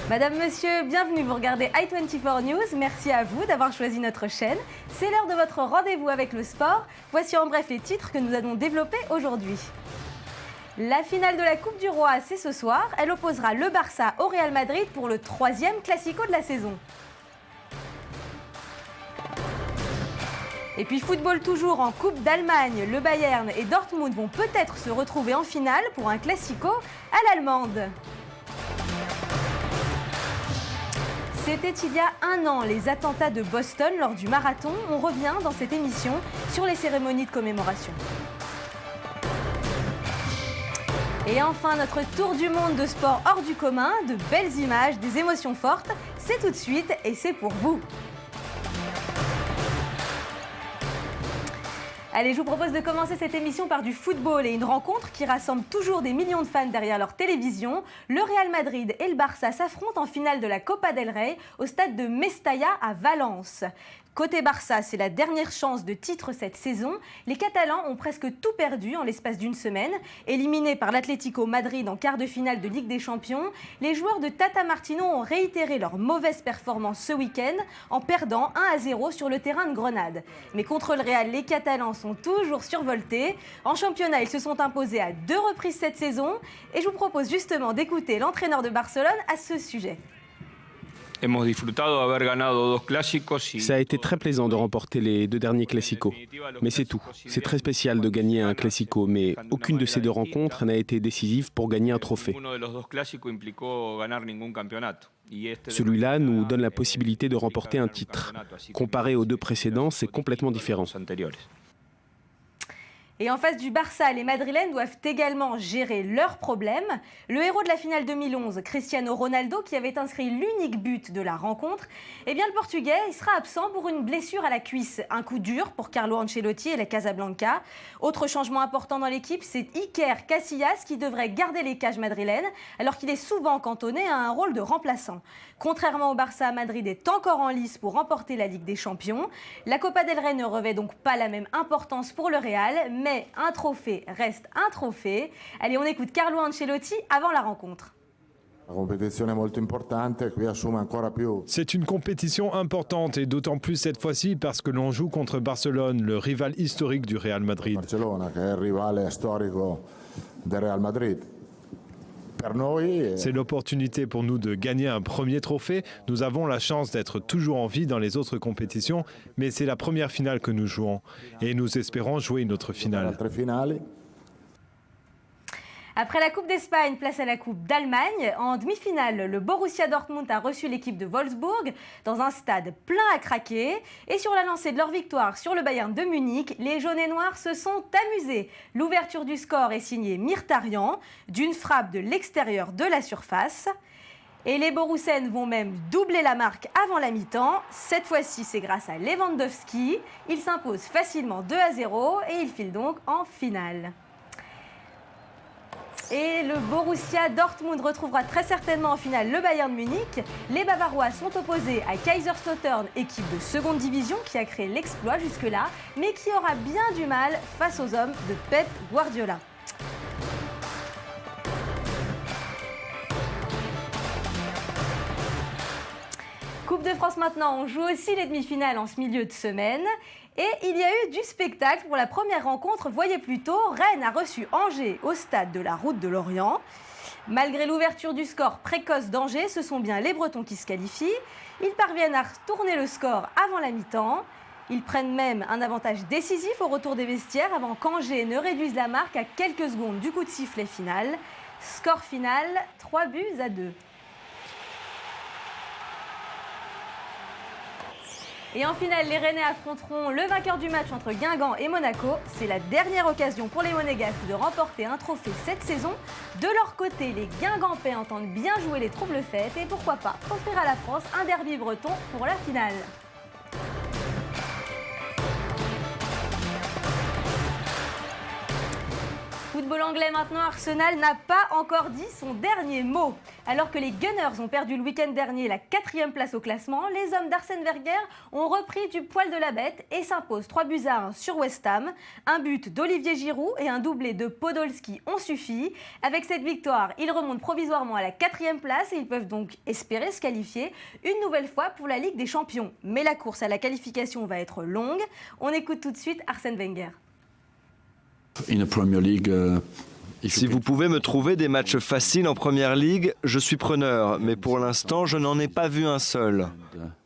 Madame, monsieur, bienvenue, vous regardez i24 News. Merci à vous d'avoir choisi notre chaîne. C'est l'heure de votre rendez-vous avec le sport. Voici en bref les titres que nous allons développer aujourd'hui. La finale de la Coupe du Roi, c'est ce soir. Elle opposera le Barça au Real Madrid pour le 3e Classico de la saison. Et puis football toujours en Coupe d'Allemagne. Le Bayern et Dortmund vont peut-être se retrouver en finale pour un Classico à l'allemande. C'était il y a un an, les attentats de Boston lors du marathon. On revient dans cette émission sur les cérémonies de commémoration. Et enfin, notre tour du monde de sport hors du commun, de belles images, des émotions fortes. C'est tout de suite et c'est pour vous. Allez, je vous propose de commencer cette émission par du football et une rencontre qui rassemble toujours des millions de fans derrière leur télévision. Le Real Madrid et le Barça s'affrontent en finale de la Copa del Rey au stade de Mestalla à Valence. Côté Barça, c'est la dernière chance de titre cette saison. Les Catalans ont presque tout perdu en l'espace d'une semaine. Éliminés par l'Atlético Madrid en quart de finale de Ligue des Champions, les joueurs de Tata Martino ont réitéré leur mauvaise performance ce week-end en perdant 1-0 sur le terrain de Grenade. Mais contre le Real, les Catalans sont toujours survoltés. En championnat, ils se sont imposés à 2 reprises cette saison. Et je vous propose justement d'écouter l'entraîneur de Barcelone à ce sujet. Ça a été très plaisant de remporter les 2 derniers Classicos. Mais c'est tout. C'est très spécial de gagner un Classico, mais aucune de ces 2 rencontres n'a été décisive pour gagner un trophée. Celui-là nous donne la possibilité de remporter un titre. Comparé aux 2 précédents, c'est complètement différent. Et en face du Barça, les Madrilènes doivent également gérer leurs problèmes. Le héros de la finale 2011, Cristiano Ronaldo, qui avait inscrit l'unique but de la rencontre, eh bien le Portugais il sera absent pour une blessure à la cuisse. Un coup dur pour Carlo Ancelotti et la Casablanca. Autre changement important dans l'équipe, c'est Iker Casillas qui devrait garder les cages madrilènes, alors qu'il est souvent cantonné à un rôle de remplaçant. Contrairement au Barça, Madrid est encore en lice pour remporter la Ligue des Champions. La Copa del Rey ne revêt donc pas la même importance pour le Real, mais un trophée reste un trophée. Allez, on écoute Carlo Ancelotti avant la rencontre. C'est une compétition importante et d'autant plus cette fois-ci parce que l'on joue contre Barcelone, le rival historique du Real Madrid. C'est l'opportunité pour nous de gagner un premier trophée. Nous avons la chance d'être toujours en vie dans les autres compétitions, mais c'est la première finale que nous jouons et nous espérons jouer une autre finale. Après la Coupe d'Espagne, place à la Coupe d'Allemagne. En demi-finale, le Borussia Dortmund a reçu l'équipe de Wolfsburg dans un stade plein à craquer. Et sur la lancée de leur victoire sur le Bayern de Munich, les jaunes et noirs se sont amusés. L'ouverture du score est signée Mkhitaryan d'une frappe de l'extérieur de la surface. Et les Borussen vont même doubler la marque avant la mi-temps. Cette fois-ci, c'est grâce à Lewandowski. Il s'impose facilement 2-0 et il file donc en finale. Et le Borussia Dortmund retrouvera très certainement en finale le Bayern de Munich. Les Bavarois sont opposés à Kaiserslautern, équipe de seconde division qui a créé l'exploit jusque-là, mais qui aura bien du mal face aux hommes de Pep Guardiola. Coupe de France maintenant, on joue aussi les demi-finales en ce milieu de semaine. Et il y a eu du spectacle pour la première rencontre. Voyez plutôt, Rennes a reçu Angers au stade de la Route de Lorient. Malgré l'ouverture du score précoce d'Angers, ce sont bien les Bretons qui se qualifient. Ils parviennent à retourner le score avant la mi-temps. Ils prennent même un avantage décisif au retour des vestiaires avant qu'Angers ne réduise la marque à quelques secondes du coup de sifflet final. Score final, 3-2. Et en finale, les Rennais affronteront le vainqueur du match entre Guingamp et Monaco. C'est la dernière occasion pour les Monégasques de remporter un trophée cette saison. De leur côté, les Guingampais entendent bien jouer les troubles fêtes et pourquoi pas offrir à la France un derby breton pour la finale. Football anglais maintenant, Arsenal n'a pas encore dit son dernier mot. Alors que les Gunners ont perdu le week-end dernier la 4e place au classement, les hommes d'Arsène Wenger ont repris du poil de la bête et s'imposent 3-1 sur West Ham. Un but d'Olivier Giroud et un doublé de Podolski ont suffi. Avec cette victoire, ils remontent provisoirement à la 4e place et ils peuvent donc espérer se qualifier une nouvelle fois pour la Ligue des Champions. Mais la course à la qualification va être longue. On écoute tout de suite Arsène Wenger. Si vous pouvez me trouver des matchs faciles en Première Ligue, je suis preneur, mais pour l'instant, je n'en ai pas vu un seul.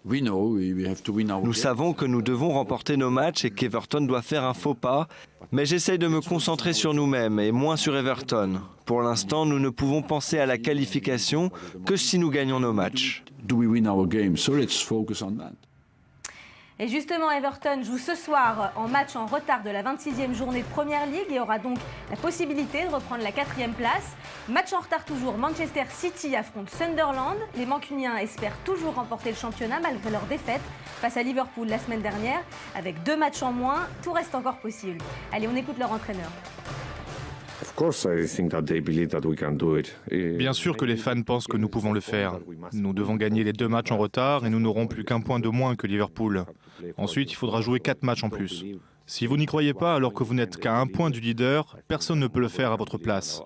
Nous savons que nous devons remporter nos matchs et qu'Everton doit faire un faux pas, mais j'essaye de me concentrer sur nous-mêmes et moins sur Everton. Pour l'instant, nous ne pouvons penser à la qualification que si nous gagnons nos matchs. Et justement, Everton joue ce soir en match en retard de la 26e journée de Première Ligue et aura donc la possibilité de reprendre la 4e place. Match en retard toujours, Manchester City affronte Sunderland. Les Mancuniens espèrent toujours remporter le championnat malgré leur défaite face à Liverpool la semaine dernière. Avec 2 matchs en moins, tout reste encore possible. Allez, on écoute leur entraîneur. Bien sûr que les fans pensent que nous pouvons le faire. Nous devons gagner les 2 matchs en retard et nous n'aurons plus qu'un point de moins que Liverpool. Ensuite, il faudra jouer 4 matchs en plus. Si vous n'y croyez pas alors que vous n'êtes qu'à un point du leader, personne ne peut le faire à votre place.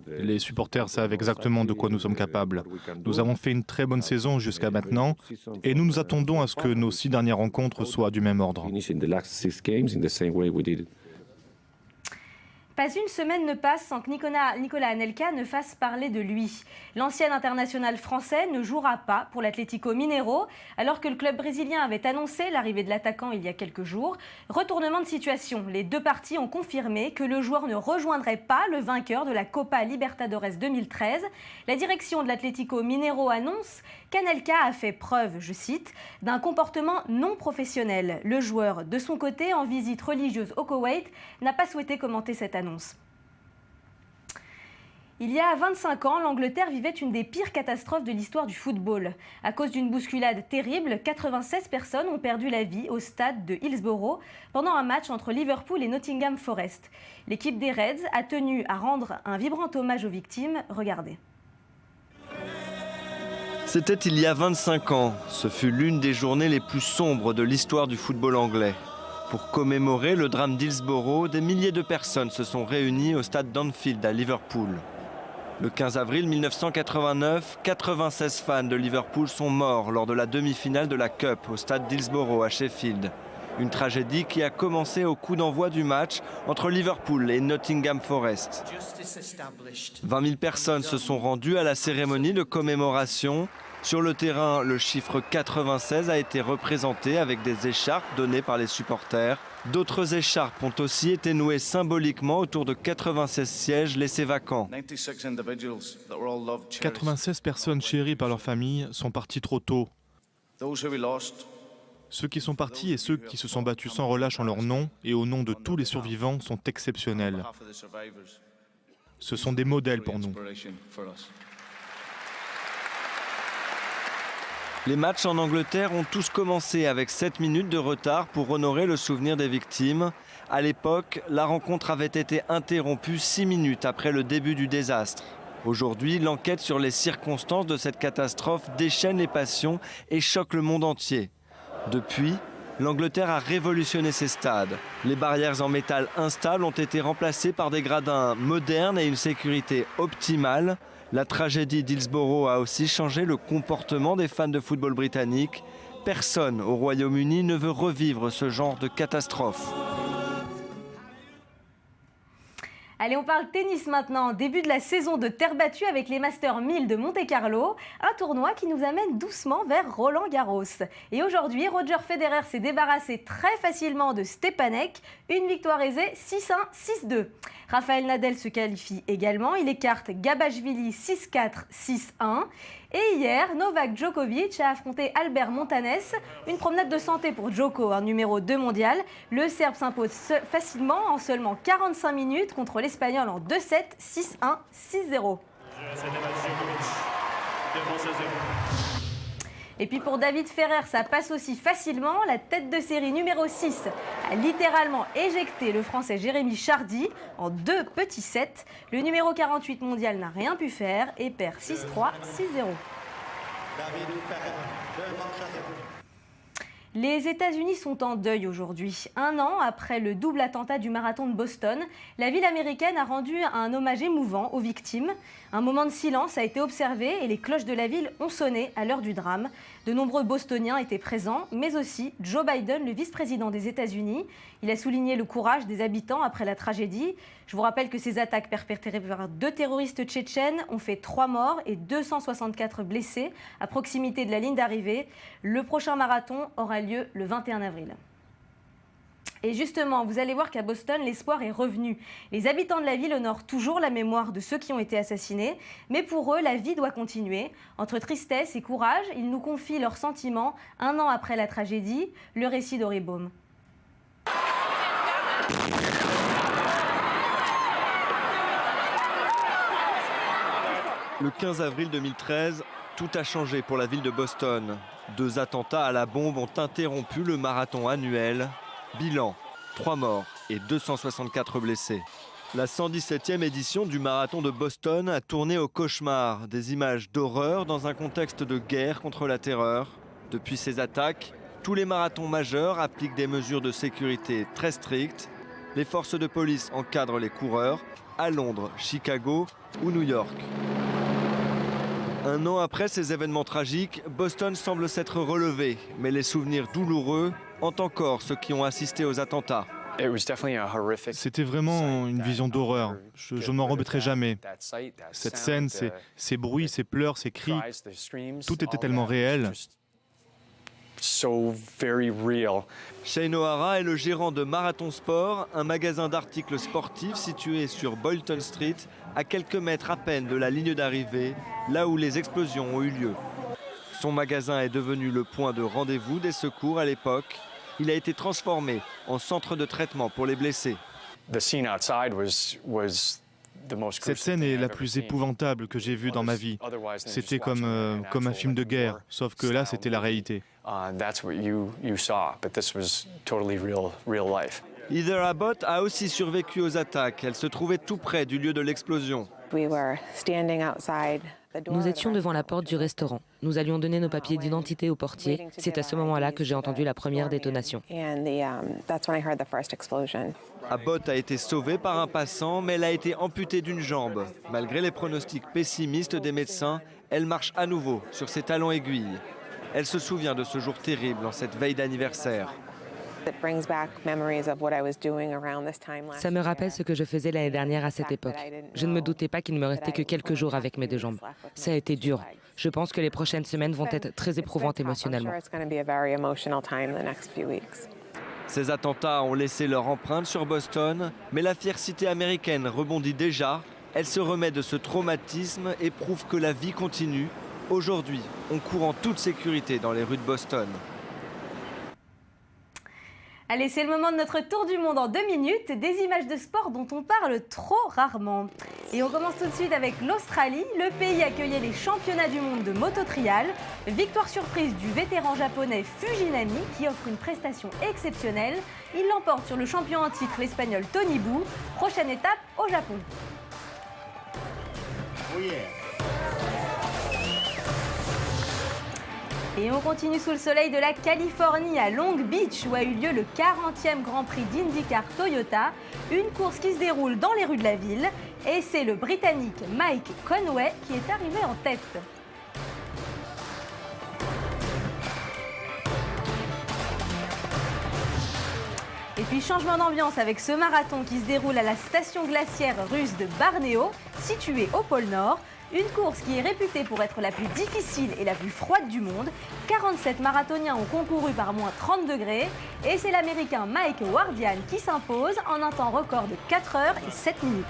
Les supporters savent exactement de quoi nous sommes capables. Nous avons fait une très bonne saison jusqu'à maintenant et nous nous attendons à ce que nos 6 dernières rencontres soient du même ordre. Pas une semaine ne passe sans que Nicolas Anelka ne fasse parler de lui. L'ancien international français ne jouera pas pour l'Atlético Mineiro, alors que le club brésilien avait annoncé l'arrivée de l'attaquant il y a quelques jours. Retournement de situation. Les 2 parties ont confirmé que le joueur ne rejoindrait pas le vainqueur de la Copa Libertadores 2013. La direction de l'Atlético Mineiro annonce qu'Anelka a fait preuve, je cite, d'un comportement non professionnel. Le joueur, de son côté, en visite religieuse au Koweït, n'a pas souhaité commenter cette annonce. Il y a 25 ans, l'Angleterre vivait une des pires catastrophes de l'histoire du football. À cause d'une bousculade terrible, 96 personnes ont perdu la vie au stade de Hillsborough pendant un match entre Liverpool et Nottingham Forest. L'équipe des Reds a tenu à rendre un vibrant hommage aux victimes. Regardez. C'était il y a 25 ans. Ce fut l'une des journées les plus sombres de l'histoire du football anglais. Pour commémorer le drame d'Hillsborough, des milliers de personnes se sont réunies au stade d'Anfield à Liverpool. Le 15 avril 1989, 96 fans de Liverpool sont morts lors de la demi-finale de la Cup au stade d'Hillsborough à Sheffield. Une tragédie qui a commencé au coup d'envoi du match entre Liverpool et Nottingham Forest. 20 000 personnes se sont rendues à la cérémonie de commémoration. Sur le terrain, le chiffre 96 a été représenté avec des écharpes données par les supporters. D'autres écharpes ont aussi été nouées symboliquement autour de 96 sièges laissés vacants. 96 personnes chéries par leur famille sont parties trop tôt. Ceux qui sont partis et ceux qui se sont battus sans relâche en leur nom et au nom de tous les survivants sont exceptionnels. Ce sont des modèles pour nous. Les matchs en Angleterre ont tous commencé avec 7 minutes de retard pour honorer le souvenir des victimes. À l'époque, la rencontre avait été interrompue 6 minutes après le début du désastre. Aujourd'hui, l'enquête sur les circonstances de cette catastrophe déchaîne les passions et choque le monde entier. Depuis, l'Angleterre a révolutionné ses stades. Les barrières en métal instables ont été remplacées par des gradins modernes et une sécurité optimale. La tragédie d'Hillsborough a aussi changé le comportement des fans de football britannique. Personne au Royaume-Uni ne veut revivre ce genre de catastrophe. Allez, on parle tennis maintenant. Début de la saison de terre battue avec les Masters 1000 de Monte-Carlo. Un tournoi qui nous amène doucement vers Roland-Garros. Et aujourd'hui, Roger Federer s'est débarrassé très facilement de Stepanek. Une victoire aisée, 6-1, 6-2. Rafael Nadal se qualifie également. Il écarte Gabashvili 6-4, 6-1. Et hier, Novak Djokovic a affronté Albert Montanes. Une promenade de santé pour Djoko, un numéro 2 mondial. Le Serbe s'impose facilement en seulement 45 minutes contre l'Espagnol en 2-7, 6-1, 6-0. Et puis pour David Ferrer, ça passe aussi facilement. La tête de série numéro 6 a littéralement éjecté le Français Jérémy Chardy en 2 petits sets. Le numéro 48 mondial n'a rien pu faire et perd 6-3, 6-0. Les États-Unis sont en deuil aujourd'hui. 1 an après le double attentat du marathon de Boston, la ville américaine a rendu un hommage émouvant aux victimes. Un moment de silence a été observé et les cloches de la ville ont sonné à l'heure du drame. De nombreux Bostoniens étaient présents, mais aussi Joe Biden, le vice-président des États-Unis. Il a souligné le courage des habitants après la tragédie. Je vous rappelle que ces attaques perpétrées par 2 terroristes tchétchènes ont fait 3 morts et 264 blessés à proximité de la ligne d'arrivée. Le prochain marathon aura lieu le 21 avril. Et justement, vous allez voir qu'à Boston, l'espoir est revenu. Les habitants de la ville honorent toujours la mémoire de ceux qui ont été assassinés, mais pour eux, la vie doit continuer. Entre tristesse et courage, ils nous confient leurs sentiments 1 an après la tragédie, le récit d'Ori Baum. Le 15 avril 2013, tout a changé pour la ville de Boston. 2 attentats à la bombe ont interrompu le marathon annuel. Bilan, 3 morts et 264 blessés. La 117e édition du marathon de Boston a tourné au cauchemar. Des images d'horreur dans un contexte de guerre contre la terreur. Depuis ces attaques, tous les marathons majeurs appliquent des mesures de sécurité très strictes. Les forces de police encadrent les coureurs à Londres, Chicago ou New York. 1 an après ces événements tragiques, Boston semble s'être relevé, mais les souvenirs douloureux hantent encore ceux qui ont assisté aux attentats. C'était vraiment une vision d'horreur. Je ne m'en remettrai jamais. Cette scène, ces bruits, ces pleurs, ces cris, tout était tellement réel. Shane O'Hara est le gérant de Marathon Sport, un magasin d'articles sportifs situé sur Boylston Street, à quelques mètres à peine de la ligne d'arrivée, là où les explosions ont eu lieu. Son magasin est devenu le point de rendez-vous des secours à l'époque. Il a été transformé en centre de traitement pour les blessés. Cette scène est la plus épouvantable que j'ai vue dans ma vie. C'était comme un film de guerre, sauf que là, c'était la réalité. Heather Abbott a aussi survécu aux attaques. Elle se trouvait tout près du lieu de l'explosion. Nous étions devant la porte du restaurant. Nous allions donner nos papiers d'identité au portier. C'est à ce moment-là que j'ai entendu la première détonation. Abbott a été sauvée par un passant, mais elle a été amputée d'une jambe. Malgré les pronostics pessimistes des médecins, elle marche à nouveau sur ses talons aiguilles. Elle se souvient de ce jour terrible en cette veille d'anniversaire. Ça me rappelle ce que je faisais l'année dernière à cette époque. Je ne me doutais pas qu'il ne me restait que quelques jours avec mes 2 jambes. Ça a été dur. Je pense que les prochaines semaines vont être très éprouvantes émotionnellement. Ces attentats ont laissé leur empreinte sur Boston, mais la fière cité américaine rebondit déjà. Elle se remet de ce traumatisme et prouve que la vie continue. Aujourd'hui, on court en toute sécurité dans les rues de Boston. Allez, c'est le moment de notre tour du monde en 2 minutes, des images de sport dont on parle trop rarement. Et on commence tout de suite avec l'Australie. Le pays accueillait les championnats du monde de moto-trial. Victoire surprise du vétéran japonais Fujinami qui offre une prestation exceptionnelle. Il l'emporte sur le champion en titre, l'Espagnol Tony Bou. Prochaine étape au Japon. Oh yeah. Et on continue sous le soleil de la Californie à Long Beach où a eu lieu le 40e Grand Prix d'IndyCar Toyota, une course qui se déroule dans les rues de la ville et c'est le Britannique Mike Conway qui est arrivé en tête. Et puis changement d'ambiance avec ce marathon qui se déroule à la station glaciaire russe de Bornéo, située au pôle Nord. Une course qui est réputée pour être la plus difficile et la plus froide du monde. 47 marathoniens ont concouru par moins 30 degrés. Et c'est l'Américain Mike Wardian qui s'impose en un temps record de 4 heures et 7 minutes.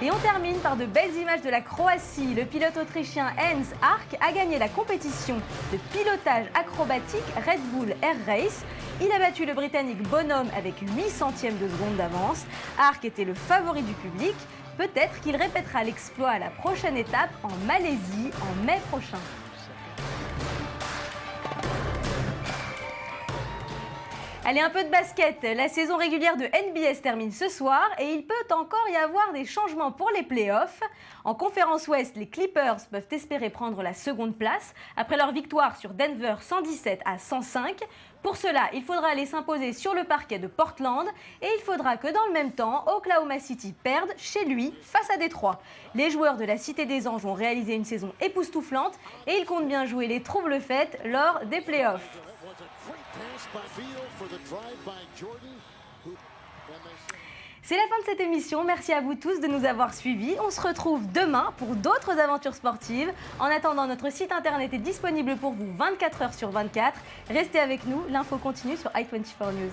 Et on termine par de belles images de la Croatie. Le pilote autrichien Hans Ark a gagné la compétition de pilotage acrobatique Red Bull Air Race. Il a battu le Britannique Bonhomme avec 8 centièmes de seconde d'avance. Ark était le favori du public. Peut-être qu'il répétera l'exploit à la prochaine étape en Malaisie en mai prochain. Allez, un peu de basket. La saison régulière de NBA se termine ce soir et il peut encore y avoir des changements pour les playoffs. En conférence Ouest, les Clippers peuvent espérer prendre la seconde place après leur victoire sur Denver 117-105. Pour cela, il faudra aller s'imposer sur le parquet de Portland et il faudra que dans le même temps, Oklahoma City perde chez lui face à Détroit. Les joueurs de la Cité des Anges ont réalisé une saison époustouflante et ils comptent bien jouer les troubles-fêtes lors des playoffs. C'est la fin de cette émission, merci à vous tous de nous avoir suivis. On se retrouve demain pour d'autres aventures sportives. En attendant, notre site internet est disponible pour vous 24 h sur 24. Restez avec nous, l'info continue sur i24 News.